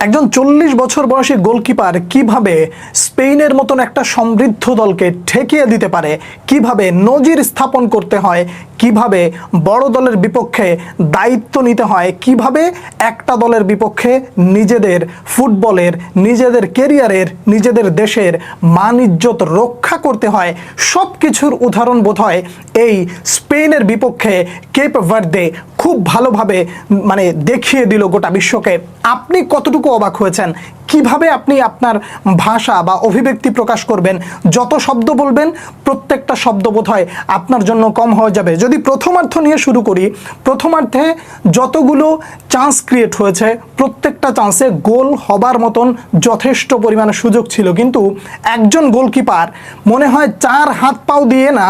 একজন 40 বছর বয়সী গোলকিপার কিভাবে স্পেনের মতন একটা সমৃদ্ধ দলকে ঠেকিয়ে দিতে পারে, কিভাবে নজির স্থাপন করতে হয়, কিভাবে বড় দলের বিপক্ষে দায়িত্ব নিতে হয়, কিভাবে একটা দলের বিপক্ষে নিজেদের ফুটবলের, নিজেদের ক্যারিয়ারের, নিজেদের দেশের মান ইজ্জত রক্ষা করতে হয়, সব কিছুর উদাহরণ বোধহয় এই স্পেনের বিপক্ষে কেপ ভার্দে খুব ভালোভাবে দেখিয়ে দিল গোটা বিশ্বকে। আপনি কতটুকু অবাক হয়েছেন? কিভাবে আপনি আপনার ভাষা বা অভিব্যক্তি প্রকাশ করবেন? যত শব্দ বলবেন প্রত্যেকটা শব্দ বোধহয় আপনার জন্য কম হয়ে যাবে। যদি প্রথমার্ধ নিয়ে শুরু করি, প্রথমার্ধে যতগুলো চান্স ক্রিয়েট হয়েছে প্রত্যেকটা চান্সে গোল হবার মতন যথেষ্ট পরিমাণে সুযোগ ছিল, কিন্তু একজন গোলকিপার মনে হয় 4 হাত পাও দিয়ে না,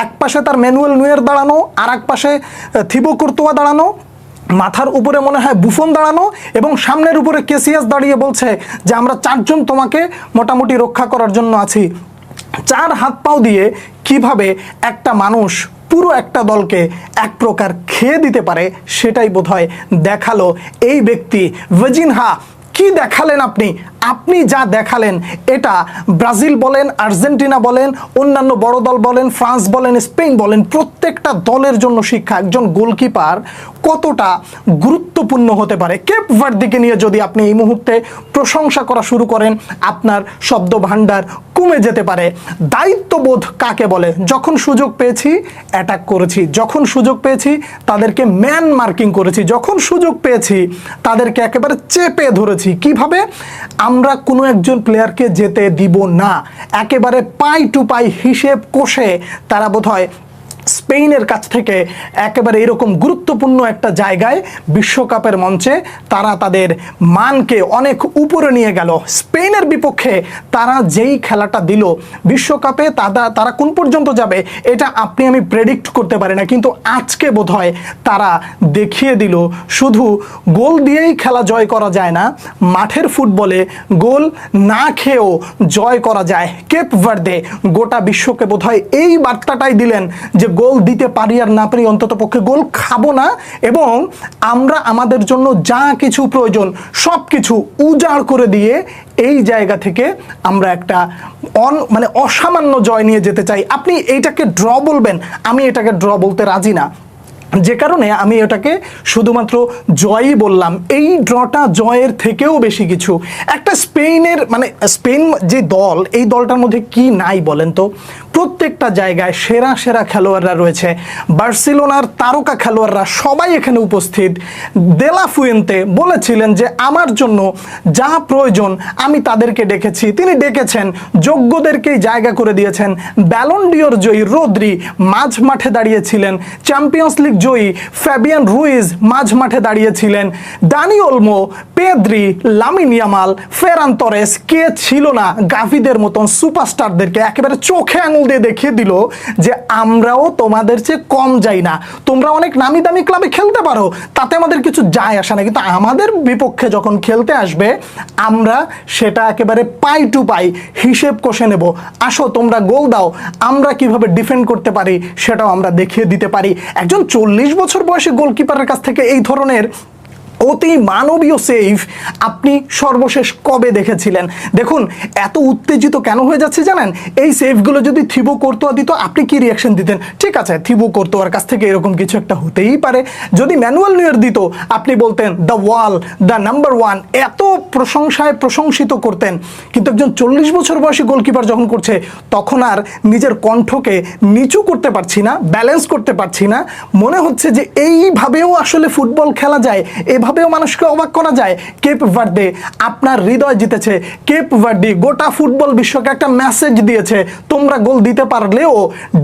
এক পাশে তার ম্যানুয়েল নুয়ের দাঁড়ানো, আর এক পাশে থিবো কুর্তোয়া দাঁড়ানো, মাথার উপরে মনে হয় বুফন দাঁড়ানো, এবং সামনের উপরে কেসিয়াস দাঁড়িয়ে বলছে যে আমরা 4 জন তোমাকে মোটামুটি রক্ষা করার জন্য আছি। 4 হাত পাও দিয়ে কিভাবে একটা মানুষ পুরো একটা দলকে এক প্রকার খেয়ে দিতে পারে সেটাই বোধহয় দেখালো এই ব্যক্তি। ভিজিনহা, কি দেখালেন আপনি! আপনি যা দেখালেন এটা ব্রাজিল বলেন, আর্জেন্টিনা বলেন, অন্যান্য বড় দল বলেন, ফ্রান্স বলেন, স্পেন বলেন, প্রত্যেকটা দলের জন্য শিক্ষা একজন গোলকিপার কতটা গুরুত্বপূর্ণ হতে পারে। কেপ ভার্দেকে নিয়ে যদি আপনি এই মুহূর্তে প্রশংসা করা শুরু করেন, আপনার শব্দ ভাণ্ডার কমে যেতে পারে। দায়িত্ববোধ কাকে বলে? যখন সুযোগ পেয়েছি অ্যাটাক করেছি, যখন সুযোগ পেয়েছি তাদেরকে ম্যান মার্কিং করেছি, যখন সুযোগ পেয়েছি তাদেরকে একেবারে চেপে ধরেছি। কিভাবে? আমরা কোনো একজন প্লেয়ারকে যেতে দিব না, একেবারে পাই টু পাই হিসেব কষে তারা বোধহয় স্পেনের কাছ থেকে একেবারে এরকম গুরুত্বপূর্ণ একটা জায়গায় বিশ্বকাপের মঞ্চে তারা তাদের মানকে অনেক উপরে নিয়ে গেল। স্পেনের বিপক্ষে তারা যেই খেলাটা দিল, বিশ্বকাপে তারা কোন পর্যন্ত যাবে এটা আপনি আমি প্রেডিক্ট করতে পারি না, কিন্তু আজকে বোধহয় তারা দেখিয়ে দিল শুধু গোল দিয়েই খেলা জয় করা যায় না, মাঠের ফুটবলে গোল না খেয়েও জয় করা যায়। কেপ ভার্দে গোটা বিশ্বকে বোধহয় এই বার্তাটাই দিলেন যে গোল দিতে পারি আর না পারি, অন্তত পক্ষে গোল খাবো না, এবং আমরা আমাদের জন্য যা কিছু প্রয়োজন সব কিছু উজাড় করে দিয়ে এই জায়গা থেকে আমরা একটা অসামান্য জয় নিয়ে যেতে চাই। আপনি এইটাকে ড্র বলবেন, আমি এটাকে ড্র বলতে রাজি না, যে কারণে আমি এটাকে শুধুমাত্র জয়ই বললাম। এই ড্রটা জয়ের থেকেও বেশি কিছু। একটা স্পেনের স্পেন যে দল, এই দলটার মধ্যে কি নাই বলেন তো? প্রত্যেকটা জায়গায় সেরা সেরা খেলোয়াড়রা রয়েছে, বার্সেলোনার তারকা খেলোয়াড়রা সবাই এখানে উপস্থিত। দে লা ফুয়েন্তে বলেছিলেন যে আমার জন্য যা প্রয়োজন আমি তাদেরকে ডেকেছি, তিনি ডেকেছেন, যোগ্যদেরকেই জায়গা করে দিয়েছেন। ব্যালন ডিওর জয়ী রদ্রি মাঝ মাঠে দাঁড়িয়েছিলেন, চ্যাম্পিয়ন্স লিগ জয়ী ফ্যাবিয়ান রুইজ মাঝ মাঠে দাঁড়িয়েছিলেন, Dani Olmo, Pedri, Lamine Yamal, Ferran Torres, কে ছিল না গাভিদের মতন সুপারস্টারদেরকে একেবারে চোখে আঙুল দিয়ে দেখিয়ে দিল যে আমরাও তোমাদের চেয়ে কম যাই না। তোমরা অনেক নামি দামি ক্লাবে খেলতে পারো, তাতে আমাদের কিছু যায় আসে না, কিন্তু আমাদের বিপক্ষে যখন খেলতে আসবে আমরা সেটা একেবারে পাই টু পাই হিসেব কষে নেব। আসো তোমরা গোল দাও, আমরা কিভাবে ডিফেন্ড করতে পারি সেটাও আমরা দেখিয়ে দিতে পারি। একজন 40 বছর বয়সী গোলকিপারের কাছ থেকে এই ধরনের অতি মানবীয় সেভ আপনি সর্বশেষ কবে দেখেছিলেন? দেখুন, এত উত্তেজিত কেন হয়ে যাচ্ছে জানেন? এই সেভগুলো যদি থিবো কুর্তোয়া দিত আপনি কি রিয়াকশন দিতেন? ঠিক আছে, থিবো কুর্তোয়ার কাছ থেকে এরকম কিছু একটা হতেই পারে। যদি ম্যানুয়েল নুয়ের দিত আপনি বলতেন the wall, the number one, এত প্রশংসায় প্রশংসিত করতেন। কিন্তু একজন 40 বছর বয়সী গোলকিপার যখন করছে তখন আর নিজের কণ্ঠকে নিচু করতে পারছি না, ব্যালেন্স করতে পারছি না। মনে হচ্ছে যে এইভাবেও আসলে ফুটবল খেলা যায়, এভাবেও মানুষকে অবাক করা যায়। কেপ ভার্দে আপনার হৃদয় জিতেছে। কেপ ভার্দে গোটা ফুটবল বিশ্বকে একটা মেসেজ দিয়েছে, তোমরা গোল দিতে পারলেও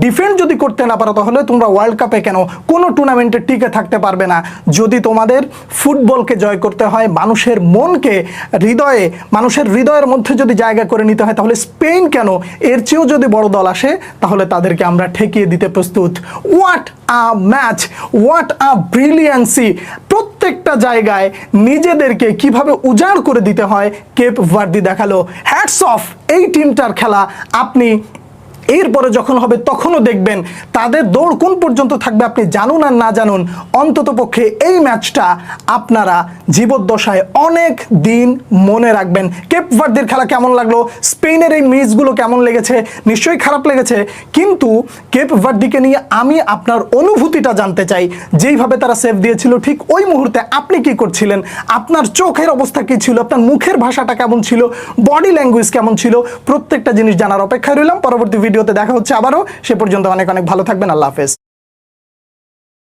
ডিফেন্ড যদি করতে না পারো তাহলে তোমরা ওয়ার্ল্ড কাপে কেন কোনো টুর্নামেন্টে টিকে থাকতে পারবে না। যদি তোমাদের ফুটবলকে জয় করতে হয়, মানুষের মনকে মানুষের হৃদয়ের মধ্যে যদি জায়গা করে নিতে হয়, তাহলে স্পেন কেন, এর চেয়েও যদি বড় দল আসে তাহলে তাদেরকে আমরা ঠেকিয়ে দিতে প্রস্তুত। What a match, what a brilliancy! প্রত্যেকটা জায়গায় নিজেদেরকে কিভাবে উজাড় করে দিতে হয় কেপ ভার্দে দেখালো। হ্যাটস অফ এই টিমটার খেলা। আপনি এরপরে যখন হবে তখনও দেখবেন তাদের দৌড় কোন পর্যন্ত থাকবে আপনি জানুন আর না জানুন, অন্ততপক্ষে এই ম্যাচটা আপনারা জীবদ্দশায় অনেক দিন মনে রাখবেন। কেপ ভার্দের খেলা কেমন লাগলো, স্পেনের এই মিসগুলো কেমন লেগেছে, নিশ্চয়ই খারাপ লেগেছে, কিন্তু কেপ ভার্দিকে নিয়ে আমি আপনার অনুভূতিটা জানতে চাই। যেইভাবে তারা সেভ দিয়েছিল ঠিক ওই মুহূর্তে আপনি কি করছিলেন, আপনার চোখের অবস্থা কি ছিল, আপনার মুখের ভাষাটা কেমন ছিল, বডি ল্যাঙ্গুয়েজ কেমন ছিল, প্রত্যেকটা জিনিস জানার অপেক্ষায় রইলাম। পরবর্তী ভিডিওতে দেখা হচ্ছে আবারও, সে পর্যন্ত অনেক অনেক ভালো থাকবেন। আল্লাহ হাফেজ।